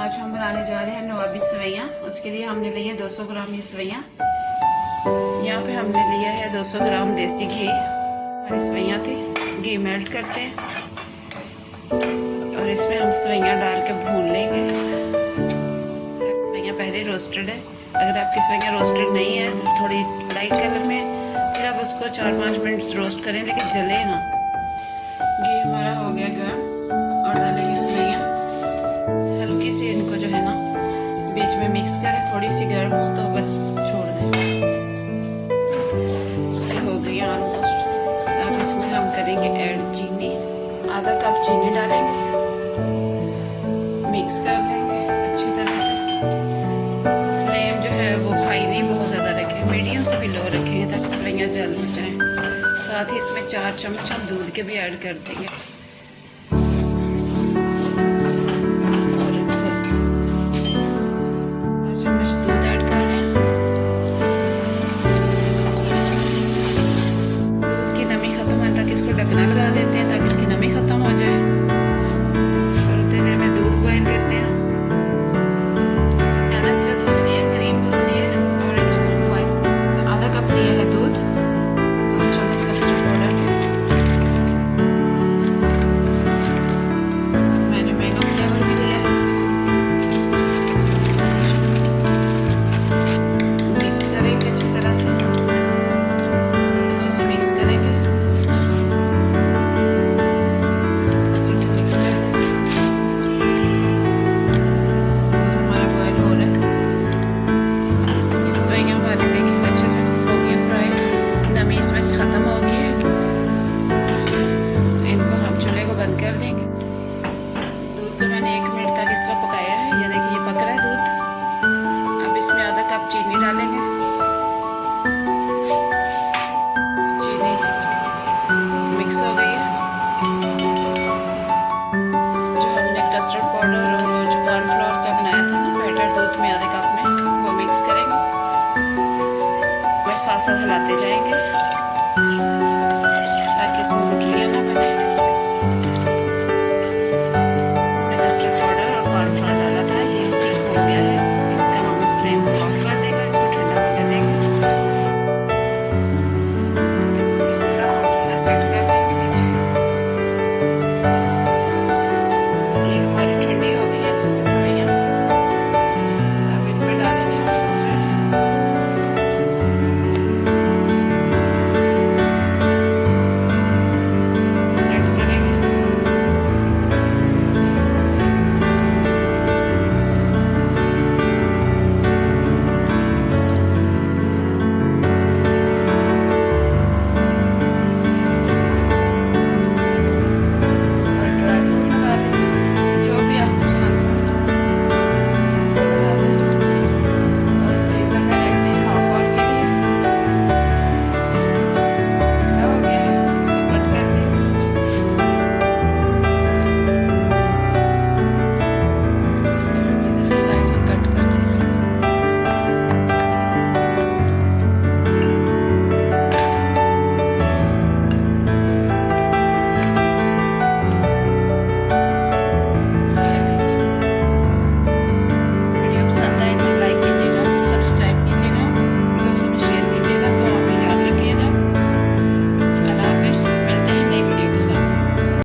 आज हम बनाने जा रहे हैं नवाबी सेवइयाँ। उसके लिए हमने लिए 200 ग्राम ये सेवइयाँ। यहाँ पे हमने लिया है 200 ग्राम देसी घी। हमारी सेवइयाँ थी, घी मेल्ट करते हैं और इसमें हम सेवइयाँ डाल के भून लेंगे। सेवइयाँ पहले रोस्टेड है, अगर आपकी सेवइयाँ रोस्टेड नहीं है, थोड़ी लाइट कलर में, फिर आप उसको 4-5 मिनट रोस्ट करें, लेकिन जले ना। घी हमारा हो गया गर्म और डालेंगे सेवइयाँ। हल्की सी इनको जो है ना बीच में मिक्स करें, थोड़ी सी गर्म हो तो बस छोड़ दें। ये हो गई ऑलमोस्ट। अब इसमें हम करेंगे ऐड चीनी, आधा कप चीनी डालेंगे, मिक्स कर लेंगे अच्छी तरह से। फ्लेम जो है वो हाई नहीं बहुत ज़्यादा रखें, मीडियम से भी लो रखेंगे ताकि सेवइयाँ जल न जाएँ। साथ ही इसमें 4 चम्मच हम दूध के भी ऐड कर देंगे।